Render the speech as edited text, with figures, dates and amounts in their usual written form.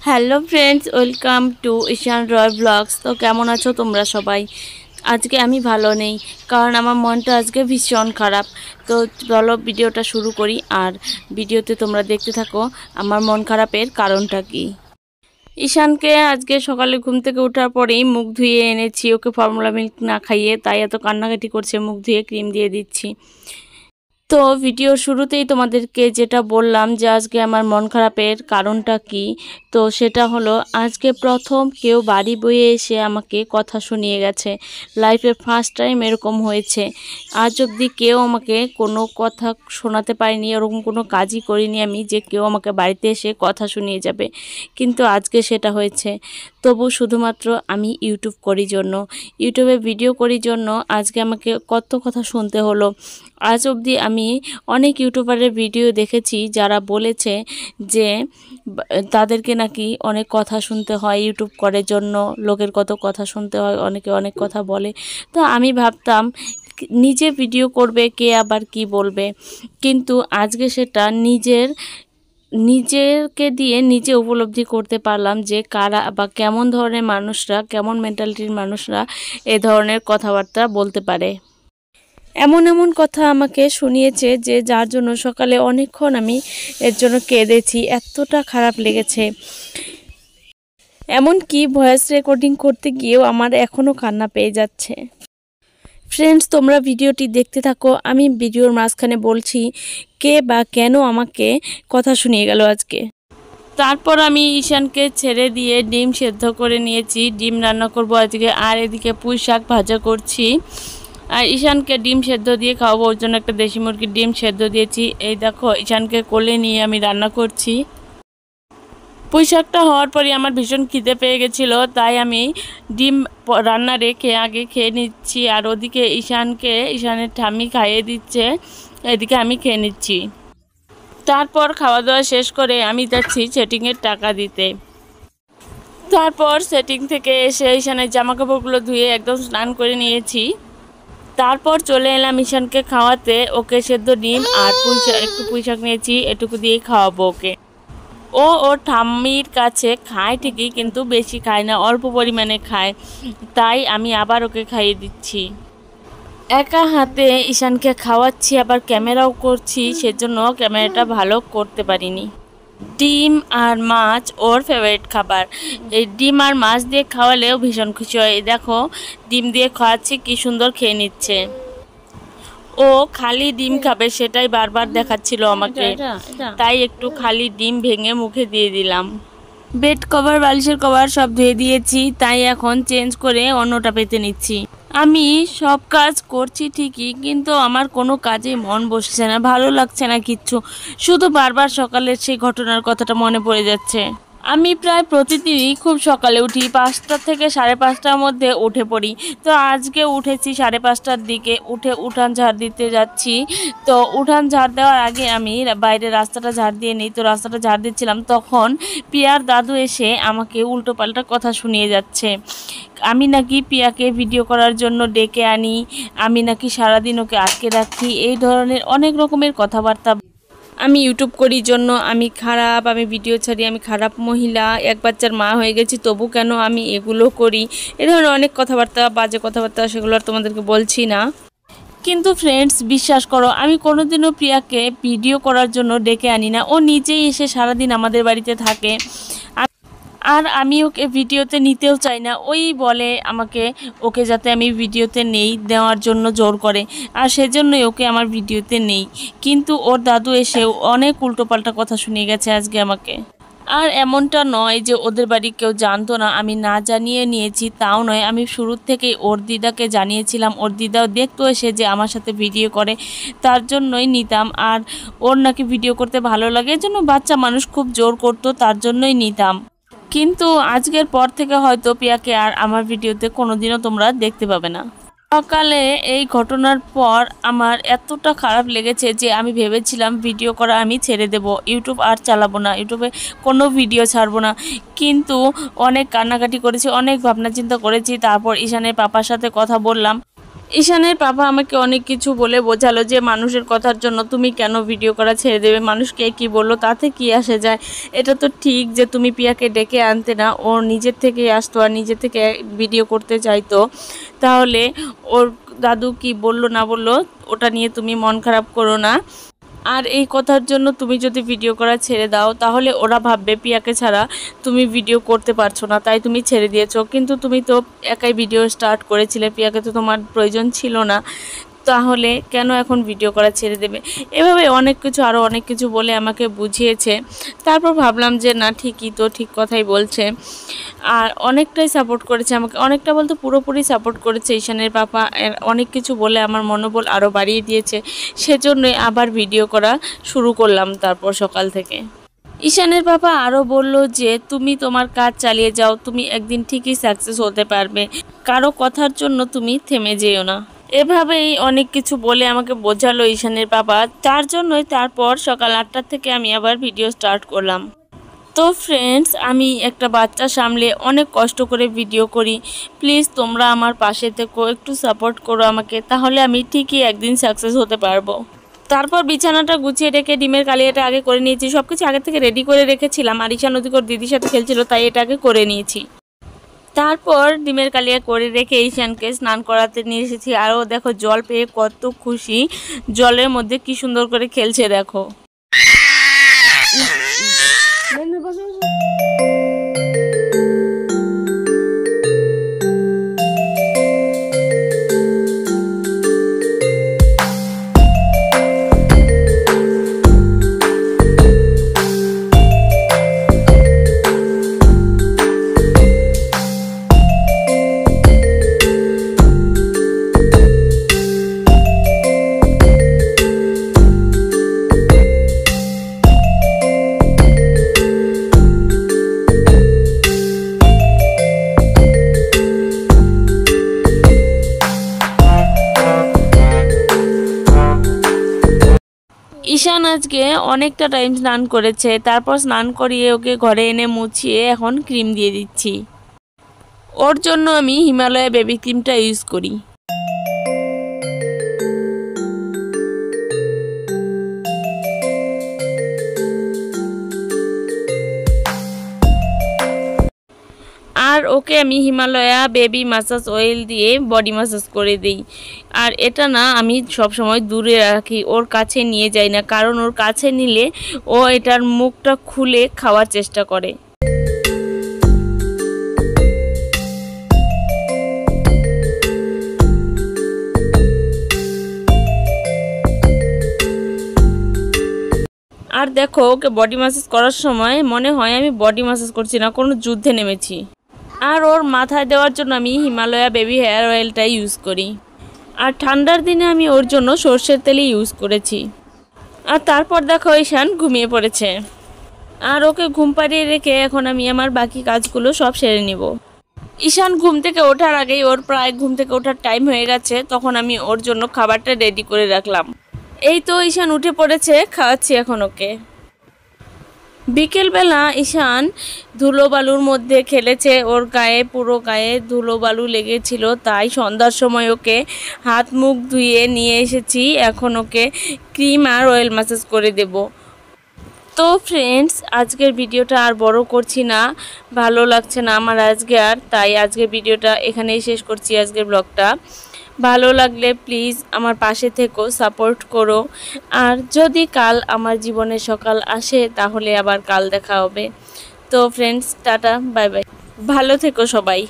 Hello friends, welcome to Ishan Roy blogs. তো কেমন আছো তোমরা সবাই? আজকে আমি ভালো নেই, কারণ আমার মনটা আজকে ভীষণ খারাপ। তো চলো ভিডিওটা শুরু করি, আর ভিডিওতে তোমরা দেখতে থাকো আমার মন খারাপের কারণটা কি। ঈশানকে আজকে সকালে ঘুম থেকে ওঠার পরেই মুখ ধুয়ে এনেছি, ওকে ফর্মুলা মিল্ক না খাইয়ে, তাই এত কান্নাকাটি করছে। মুখ ধুয়ে ক্রিম দিয়ে দিচ্ছি। তো ভিডিওর শুরুতেই তোমাদেরকে যেটা বললাম যে আজকে আমার মন খারাপের কারণটা কি, তো সেটা হলো আজকে প্রথম কেউ বাড়ি বয়ে এসে আমাকে কথা শুনিয়ে গেছে। লাইফে ফার্স্ট টাইম এরকম হয়েছে। আজ অবধি কেউ আমাকে কোনো কথা শোনাতে পারেনি, এরকম কোনো কাজই করিনি আমি যে কেউ আমাকে বাড়িতে এসে কথা শুনিয়ে যাবে, কিন্তু আজকে সেটা হয়েছে। তবু শুধুমাত্র আমি ইউটিউব করি জন্য, ইউটিউবে ভিডিও করি জন্য আজকে আমাকে কত কথা শুনতে হলো। আজ অবধি আমি অনেক ইউটিউবারের ভিডিও দেখেছি যারা বলেছে যে তাদেরকে নাকি অনেক কথা শুনতে হয় ইউটিউব করার জন্য, লোকের কত কথা শুনতে হয়, অনেকে অনেক কথা বলে। তো আমি ভাবতাম নিজে ভিডিও করবে, কে আবার কি বলবে, কিন্তু আজকে সেটা নিজেকে দিয়ে নিজে উপলব্ধি করতে পারলাম যে কারা বা কেমন ধরনের মানুষরা, কেমন মেন্টালিটির মানুষরা এ ধরনের কথাবার্তা বলতে পারে। এমন এমন কথা আমাকে শুনিয়েছে যে যার জন্য সকালে অনেকক্ষণ আমি এর জন্য কেঁদেছি, এতটা খারাপ লেগেছে। এমনকি ভয়েস রেকর্ডিং করতে গিয়েও আমার এখনও কান্না পেয়ে যাচ্ছে। ফ্রেন্ডস, তোমরা ভিডিওটি দেখতে থাকো। আমি ভিডিওর মাঝখানে বলছি কে বা কেন আমাকে কথা শুনিয়ে গেল আজকে। তারপর আমি ঈশানকে ছেড়ে দিয়ে ডিম সেদ্ধ করে নিয়েছি, ডিম রান্না করব আজকে। আর এদিকে পুঁই শাক ভাজা করছি, আর ঈশানকে ডিম সেদ্ধ দিয়ে খাওয়াবো, ওর জন্য একটা দেশি মুরগির ডিম সেদ্ধ দিয়েছি। এই দেখো ঈশানকে কোলে নিয়ে আমি রান্না করছি। পুঁই শাকটা হওয়ার পরই আমার ভীষণ খিদে পেয়ে গেছিলো, তাই আমি ডিম রান্না রেখে আগে খেয়ে নিচ্ছি, আর ওদিকে ঈশানের ঠাম্মি খাইয়ে দিচ্ছে, এদিকে আমি খেয়ে নিচ্ছি। তারপর খাওয়া দাওয়া শেষ করে আমি যাচ্ছি সেটিংয়ের টাকা দিতে। তারপর সেটিং থেকে এসে ঈশানের জামাকাপড়গুলো ধুয়ে একদম স্নান করে নিয়েছি। তারপর চলে এলাম ঈশানকে খাওয়াতে। ওকে সেদ্ধ ডিম আর একটু পুঁই শাক নিয়েছি, এটুকু দিয়েই খাওয়াবো ওকে। ওর ঠাম্মির কাছে খায় ঠিকই, কিন্তু বেশি খায় না, অল্প পরিমাণে খায়, তাই আমি আবার ওকে খাইয়ে দিচ্ছি। একা হাতে ঈশানকে খাওয়াচ্ছি, আবার ক্যামেরাও করছি, সেজন্য ক্যামেরাটা ভালো করতে পারিনি। ডিম আর মাছ ওর ফেভারিট খাবার। এই ডিম আর মাছ দিয়ে খাওয়ালেও ভীষণ খুশি হয়। দেখো ডিম দিয়ে খাওয়াচ্ছি, কি সুন্দর খেয়ে নিচ্ছে। ও খালি ডিম খাবে সেটাই বারবার দেখাচ্ছিল আমাকে, তাই একটু খালি ডিম ভেঙে মুখে দিয়ে দিলাম। বেড কভার, বালিশের কভার সব ধুয়ে দিয়েছি, তাই এখন চেঞ্জ করে অন্যটা পেতে নিচ্ছি। আমি সব কাজ করছি ঠিকই, কিন্তু আমার কোনো কাজে মন বসছে না, ভালো লাগছে না কিচ্ছু। শুধু বারবার সকালের সেই ঘটনার কথাটা মনে পড়ে যাচ্ছে। আমি প্রায় প্রতিদিনই খুব সকালে উঠি, 5টা থেকে 5:30টার মধ্যে উঠে পড়ি। তো আজকে উঠেছি 5:30টার দিকে, উঠে উঠান ঝাড় দিতে যাচ্ছি। তো উঠান ঝাড় দেওয়ার আগে আমি বাইরে রাস্তাটা ঝাড় দিয়ে নিই। তো রাস্তাটা ঝাড় দিচ্ছিলাম, তখন পিয়ার দাদু এসে আমাকে উল্টোপাল্টা কথা শুনিয়ে যাচ্ছে। আমি নাকি পিয়াকে ভিডিও করার জন্য ডেকে আনি, আমি নাকি সারাদিন ওকে আটকে রাখি, এই ধরনের অনেক রকমের কথাবার্তা। আমি ইউটিউব করি জন্য আমি খারাপ, আমি ভিডিও ছাড়ি, আমি খারাপ মহিলা, এক বাচ্চার মা হয়ে গেছি তবু কেন আমি এগুলো করি, এ ধরনের অনেক কথাবার্তা, বাজে কথাবার্তা, সেগুলো আর তোমাদেরকে বলছি না। কিন্তু ফ্রেন্ডস, বিশ্বাস করো আমি কোনোদিনও প্রিয়াকে ভিডিও করার জন্য ডেকে আনি না। ও নিজেই এসে সারাদিন আমাদের বাড়িতে থাকে, আর আমি ওকে ভিডিওতে নিতেও চাই না। ওই বলে আমাকে ওকে যাতে আমি ভিডিওতে নেওয়ার জন্য জোর করে, আর সেজন্যই ওকে আমার ভিডিওতে নেই। কিন্তু ওর দাদু এসেও অনেক উল্টোপাল্টা কথা শুনিয়ে গেছে আজকে আমাকে। আর এমনটা নয় যে ওদের বাড়ি কেউ জানতো না, আমি না জানিয়ে নিয়েছি তাও নয়, আমি শুরুর থেকেই ওর দিদাকে জানিয়েছিলাম। ওর দিদাও দেখতো এসে যে আমার সাথে ভিডিও করে, তার জন্যই নিতাম। আর ওর নাকি ভিডিও করতে ভালো লাগে, এর জন্য বাচ্চা মানুষ খুব জোর করতো, তার জন্যই নিতাম। কিন্তু আজকের পর থেকে হয়তো পিয়াকে আর আমার ভিডিওতে কোনোদিনও তোমরা দেখতে পাবে না। সকালে এই ঘটনার পর আমার এতটা খারাপ লেগেছে যে আমি ভেবেছিলাম ভিডিও করা আমি ছেড়ে দেব, ইউটিউব আর চালাবো না, ইউটিউবে কোনো ভিডিও ছাড়বো না। কিন্তু অনেক কান্নাকাটি করেছি, অনেক ভাবনা চিন্তা করেছি। তারপর ঈশানের পাপার সাথে কথা বললাম। ঈশানের পাপা আমাকে অনেক কিছু বলে বোঝালো যে মানুষের কথার জন্য তুমি কেন ভিডিও করা ছেড়ে দেবে, মানুষকে কি বললো তাতে কি আসে যায়। এটা তো ঠিক যে তুমি পিয়াকে ডেকে আনতে না, ও নিজের থেকেই আসতো আর নিজে থেকে ভিডিও করতে চাইতো। তাহলে ওর দাদু কি বললো না বললো ওটা নিয়ে তুমি মন খারাপ করো না। আর এই কথার জন্য তুমি যদি ভিডিও করা ছেড়ে দাও তাহলে ওরা ভাববে পিয়াকে ছাড়া তুমি ভিডিও করতে পারছো না, তাই তুমি ছেড়ে দিয়েছো। কিন্তু তুমি তো একাই ভিডিও স্টার্ট করেছিলে, পিয়াকে তো তোমার প্রয়োজন ছিল না, তাহলে কেন এখন ভিডিও করা ছেড়ে দেবে। এভাবে অনেক কিছু আরও অনেক কিছু বলে আমাকে বুঝিয়েছে। তারপর ভাবলাম যে না ঠিকই তো, ঠিক কথাই বলছে। আর অনেকটাই সাপোর্ট করেছে আমাকে, অনেকটা বলতে পুরোপুরি সাপোর্ট করেছে ঈশানের পাপা। অনেক কিছু বলে আমার মনোবল আরও বাড়িয়ে দিয়েছে, সেজন্যই আবার ভিডিও করা শুরু করলাম তারপর সকাল থেকে। ঈশানের পাপা আরও বলল যে তুমি তোমার কাজ চালিয়ে যাও, তুমি একদিন ঠিকই সাকসেস হতে পারবে, কারো কথার জন্য তুমি থেমে যেও না। এভাবেই অনেক কিছু বলে আমাকে বোঝালো ঈশানের পাপা। তার জন্যই তারপর সকাল 8টা থেকে আমি আবার ভিডিও স্টার্ট করলাম। তো ফ্রেন্ডস, আমি একটা বাচ্চা সামলে অনেক কষ্ট করে ভিডিও করি। প্লিজ তোমরা আমার পাশে থেকো, একটু সাপোর্ট করো আমাকে, তাহলে আমি ঠিকই একদিন সাকসেস হতে পারবো। তারপর বিছানাটা গুছিয়ে রেখে ডিমের কালিয়াটা আগে করে নিয়েছি। সব কিছু আগে থেকে রেডি করে রেখেছিলাম, আর ঈশান ওদিকে ওর দিদির সাথে খেলছিল, তাই এটাকে করে নিয়েছি। তারপর ডিমের কালিয়া করে রেখে ঈশানকে স্নান করাতে নিয়ে এসেছি। আরও দেখো জল পেয়ে কত খুশি, জলের মধ্যে কি সুন্দর করে খেলছে দেখো। ঈশান আজকে অনেকটা টাইম স্নান করেছে, তারপর স্নান করিয়ে ওকে ঘরে এনে মুছিয়ে এখন ক্রিম দিয়ে দিচ্ছি। ওর জন্য আমি হিমালয়া বেবি ক্রিমটা ইউজ করি। আর ওকে আমি হিমালয়া বেবি ম্যাসাজ অয়েল দিয়ে বডি ম্যাসাজ করে দিই। আর এটা না আমি সব সময় দূরে রাখি, ওর কাছে নিয়ে যাই না, কারণ ওর কাছে নিলে ও এটার মুখটা খুলে খাওয়ার চেষ্টা করে। আর দেখো ওকে বডি ম্যাসাজ করার সময় মনে হয় আমি বডি ম্যাসাজ করছি না, কোনো যুদ্ধে নেমেছি। আর ওর মাথায় দেওয়ার জন্য আমি হিমালয়া বেবি হেয়ার অয়েলটাই ইউজ করি। আর ঠান্ডার দিনে আমি ওর জন্য সর্ষের তেলই ইউজ করেছি। আর তারপর দেখো ঈশান ঘুমিয়ে পড়েছে। আর ওকে ঘুম পাড়িয়ে রেখে এখন আমি আমার বাকি কাজগুলো সব সেরে নিব। ঈশান ঘুম থেকে ওঠার আগেই, ওর প্রায় ঘুম থেকে ওঠার টাইম হয়ে গেছে, তখন আমি ওর জন্য খাবারটা রেডি করে রাখলাম। এই তো ঈশান উঠে পড়েছে, খাওয়াচ্ছি এখন ওকে। বিকেলবেলা ঈশান ধুলো বালুর মধ্যে খেলেছে, ওর গায়ে পুরো গায়ে ধুলো বালু লেগেছিল, তাই সন্ধ্যার সময় ওকে হাত মুখ ধুয়ে নিয়ে এসেছি। এখন ওকে ক্রিম আর অয়েল ম্যাসাজ করে দেব। তো ফ্রেন্ডস, আজকের ভিডিওটা আর বড় করছি না, ভালো লাগছে না আমার আজকে আর, তাই আজকের ভিডিওটা এখানেই শেষ করছি। আজকের ব্লগটা ভালো লাগলে প্লিজ আমার পাশে থেকো, সাপোর্ট করো। আর যদি কাল আমার জীবনে সকাল আসে তাহলে আবার কাল দেখা হবে। তো ফ্রেন্ডস, টাটা, বাই বাই, ভালো থেকো সবাই।